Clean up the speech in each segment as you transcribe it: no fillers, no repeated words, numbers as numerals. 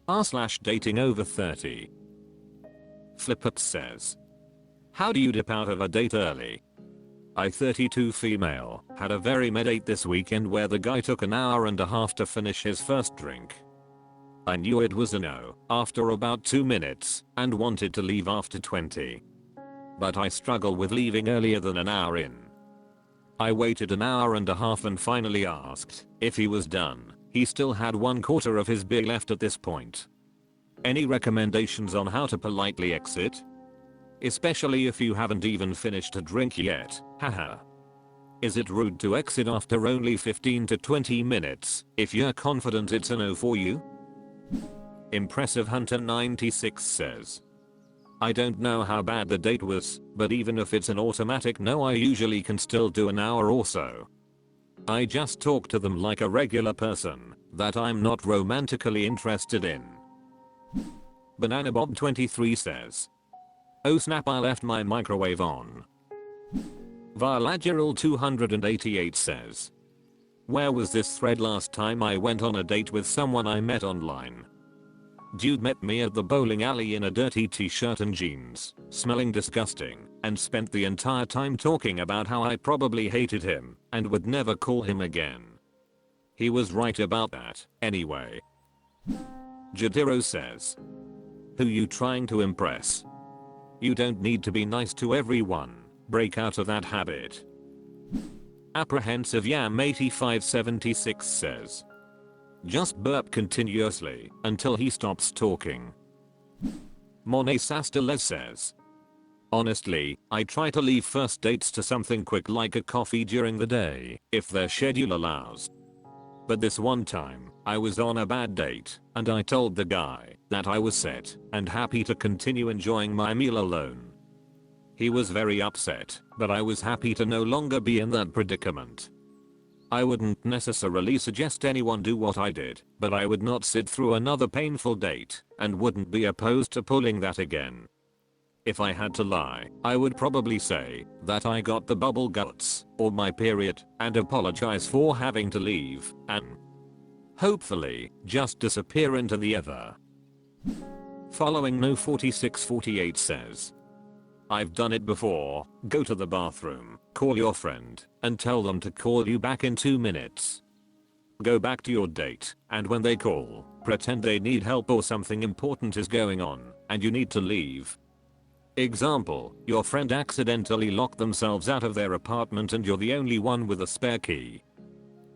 r/datingoverthirty. Flippert says, how do you dip out of a date early? I 32 female had a very mad date this weekend where the guy took an hour and a half to finish his first drink. I knew it was a no after about 2 minutes and wanted to leave after 20. But I struggle with leaving earlier than an hour in. I waited an hour and a half and finally asked if he was done. He still had 1/4 of his beer left at this point. Any recommendations on how to politely exit? Especially if you haven't even finished a drink yet, haha. Is it rude to exit after only 15 to 20 minutes if you're confident it's a no for you? Impressive Hunter 96 says, I don't know how bad the date was, but even if it's an automatic no I usually can still do an hour or so. I just talk to them like a regular person that I'm not romantically interested in. Banana Bob 23 says, oh snap I left my microwave on. Vilageral 288 says, where was this thread last time I went on a date with someone I met online? Dude met me at the bowling alley in a dirty t-shirt and jeans, smelling disgusting, and spent the entire time talking about how I probably hated him and would never call him again. He was right about that, anyway. Jadiro says, who you trying to impress? You don't need to be nice to everyone, break out of that habit. Apprehensive Yam 8576 says, just burp continuously until he stops talking. Monet Sasteles says, honestly, I try to leave first dates to something quick like a coffee during the day, if their schedule allows. But this one time, I was on a bad date, and I told the guy that I was set and happy to continue enjoying my meal alone. He was very upset, but I was happy to no longer be in that predicament. I wouldn't necessarily suggest anyone do what I did, but I would not sit through another painful date and wouldn't be opposed to pulling that again. If I had to lie, I would probably say that I got the bubble guts or my period and apologize for having to leave and hopefully just disappear into the ether. Following No 4648 says, I've done it before, go to the bathroom, call your friend, and tell them to call you back in 2 minutes. Go back to your date, and when they call, pretend they need help or something important is going on, and you need to leave. Example, your friend accidentally locked themselves out of their apartment and you're the only one with a spare key.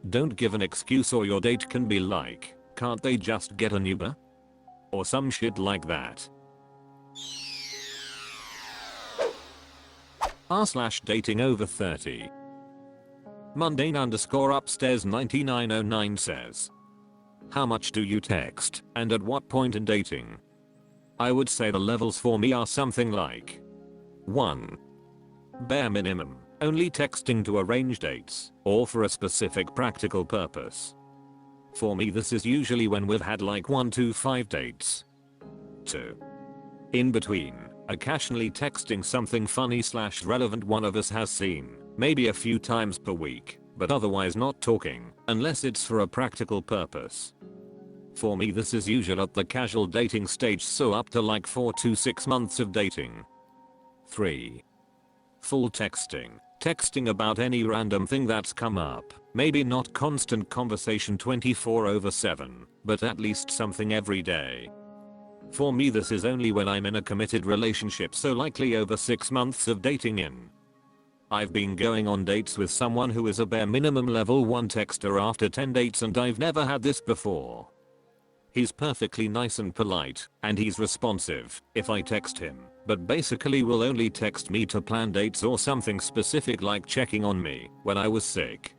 Don't give an excuse or your date can be like, can't they just get an Uber? Or some shit like that. r/datingoverthirty. Mundane _upstairs 9909 says, how much do you text and at what point in dating? I would say the levels for me are something like 1. Bare minimum, only texting to arrange dates or for a specific practical purpose. For me this is usually when we've had like 1 to 5 dates. 2. In between, occasionally texting something funny/relevant one of us has seen, maybe a few times per week, but otherwise not talking, unless it's for a practical purpose. For me this is usually at the casual dating stage, so up to like 4 to 6 months of dating. 3. Full texting. Texting about any random thing that's come up, maybe not constant conversation 24/7, but at least something every day. For me this is only when I'm in a committed relationship, so likely over 6 months of dating in. I've been going on dates with someone who is a bare minimum level 1 texter after 10 dates and I've never had this before. He's perfectly nice and polite, and he's responsive if I text him, but basically will only text me to plan dates or something specific like checking on me when I was sick.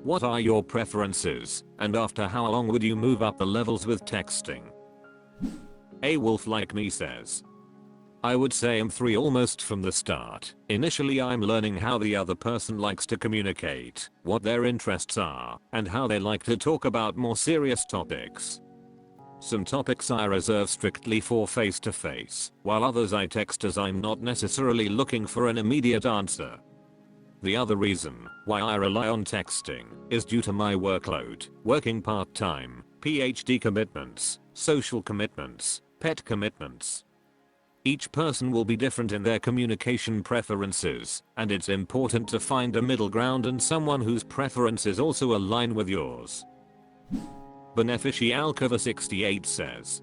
What are your preferences, and after how long would you move up the levels with texting? A wolf like me says, I would say I'm 3 almost from the start. Initially I'm learning how the other person likes to communicate, what their interests are, and how they like to talk about more serious topics. Some topics I reserve strictly for face to face, while others I text as I'm not necessarily looking for an immediate answer. The other reason why I rely on texting is due to my workload, working part-time, PhD commitments, Social commitments, pet commitments. Each person will be different in their communication preferences, and it's important to find a middle ground and someone whose preferences also align with yours. Beneficialcover68 says,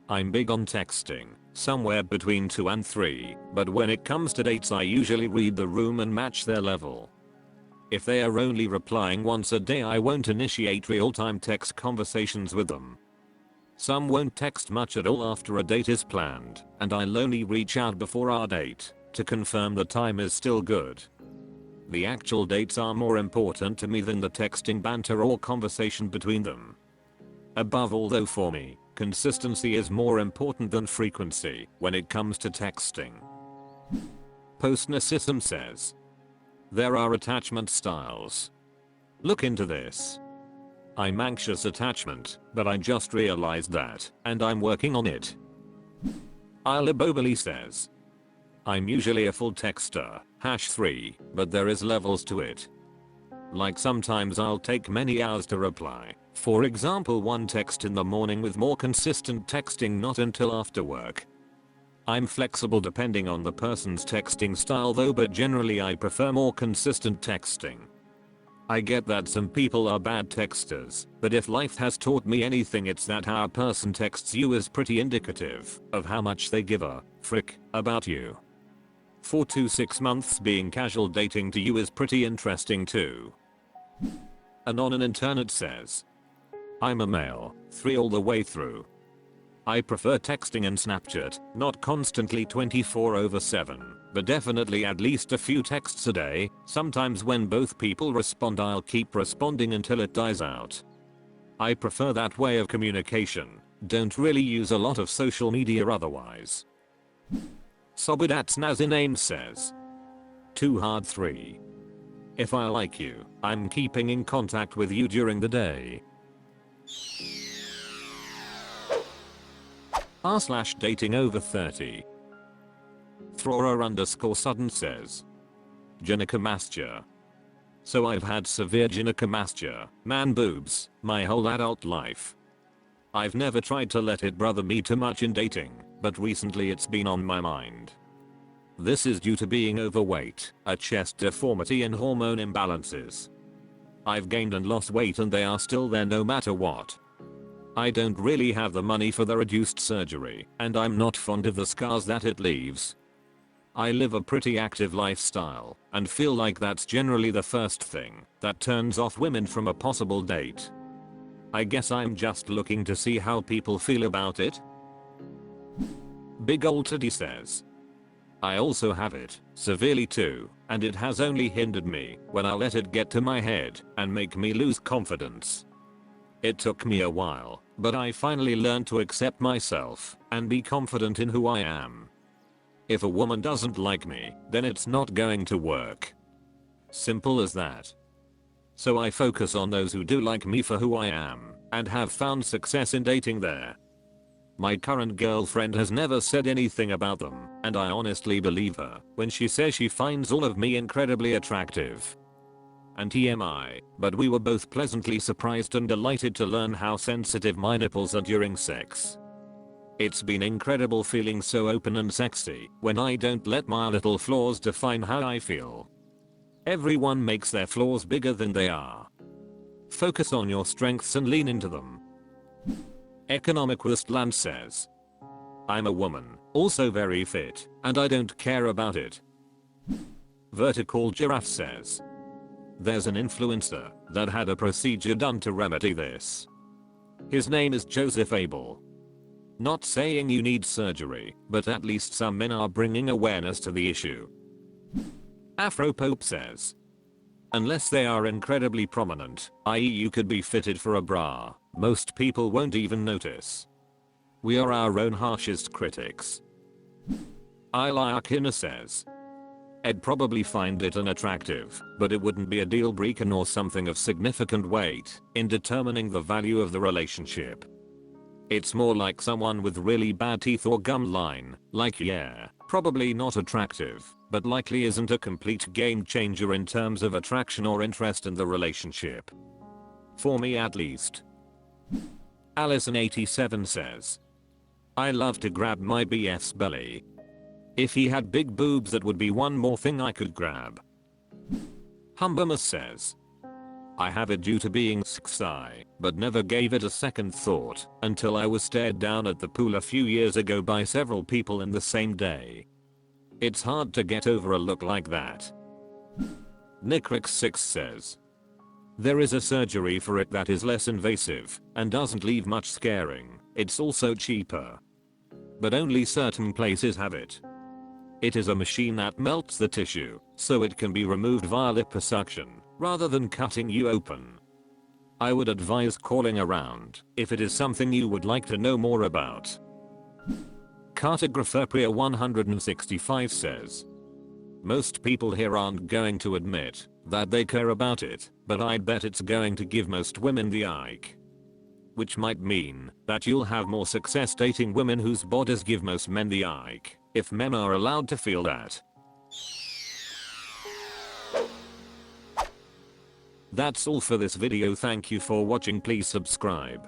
I'm big on texting, somewhere between 2 and 3, but when it comes to dates I usually read the room and match their level. If they are only replying once a day I won't initiate real-time text conversations with them. Some won't text much at all after a date is planned, and I'll only reach out before our date to confirm the time is still good. The actual dates are more important to me than the texting banter or conversation between them. Above all though, for me, consistency is more important than frequency when it comes to texting. Post-narcissism says, there are attachment styles. Look into this. I'm anxious attachment, but I just realized that, and I'm working on it. Ilibobali says, I'm usually a full texter, #3, but there is levels to it. Like sometimes I'll take many hours to reply. For example, one text in the morning with more consistent texting not until after work. I'm flexible depending on the person's texting style though, but generally I prefer more consistent texting. I get that some people are bad texters, but if life has taught me anything it's that how a person texts you is pretty indicative of how much they give a frick about you. 4 to 6 months being casual dating to you is pretty interesting too. Anon Internet says, I'm a male, 3 all the way through. I prefer texting and Snapchat, not constantly 24/7, but definitely at least a few texts a day. Sometimes when both people respond I'll keep responding until it dies out. I prefer that way of communication, don't really use a lot of social media otherwise. Subreddit Naziname says, too hard 3. If I like you, I'm keeping in contact with you during the day. r/datingoverthirty. Throra_Sudden says, Gynecomastia. So I've had severe gynecomastia, man boobs, my whole adult life. I've never tried to let it bother me too much in dating, but recently it's been on my mind. This is due to being overweight, a chest deformity and hormone imbalances. I've gained and lost weight and they are still there no matter what. I don't really have the money for the reduced surgery, and I'm not fond of the scars that it leaves. I live a pretty active lifestyle, and feel like that's generally the first thing that turns off women from a possible date. I guess I'm just looking to see how people feel about it. Big Ol' Teddy says, I also have it, severely too, and it has only hindered me when I let it get to my head and make me lose confidence. It took me a while, but I finally learned to accept myself and be confident in who I am. If a woman doesn't like me, then it's not going to work. Simple as that. So I focus on those who do like me for who I am, and have found success in dating there. My current girlfriend has never said anything about them, and I honestly believe her when she says she finds all of me incredibly attractive. And TMI, but we were both pleasantly surprised and delighted to learn how sensitive my nipples are during sex. It's been incredible feeling so open and sexy when I don't let my little flaws define how I feel. Everyone makes their flaws bigger than they are. Focus on your strengths and lean into them. Economic Westland says, I'm a woman, also very fit, and I don't care about it. Vertical Giraffe says, there's an influencer that had a procedure done to remedy this. His name is Joseph Abel. Not saying you need surgery, but at least some men are bringing awareness to the issue. Afropope says, unless they are incredibly prominent, i.e. you could be fitted for a bra, most people won't even notice. We are our own harshest critics. Ilakina says, I'd probably find it unattractive, but it wouldn't be a deal breaker nor something of significant weight in determining the value of the relationship. It's more like someone with really bad teeth or gum line, like yeah, probably not attractive, but likely isn't a complete game changer in terms of attraction or interest in the relationship. For me at least. Allison87 says, I love to grab my BF's belly. If he had big boobs, that would be one more thing I could grab. Humbermas says, I have it due to being shy, but never gave it a second thought until I was stared down at the pool a few years ago by several people in the same day. It's hard to get over a look like that. Nicrix6 says, there is a surgery for it that is less invasive and doesn't leave much scarring. It's also cheaper. But only certain places have it. It is a machine that melts the tissue, so it can be removed via liposuction, rather than cutting you open. I would advise calling around if it is something you would like to know more about. Cartographerpria 165 says, most people here aren't going to admit that they care about it, but I'd bet it's going to give most women the ick. Which might mean that you'll have more success dating women whose bodies give most men the ick, if men are allowed to feel that. That's all for this video. Thank you for watching. Please subscribe.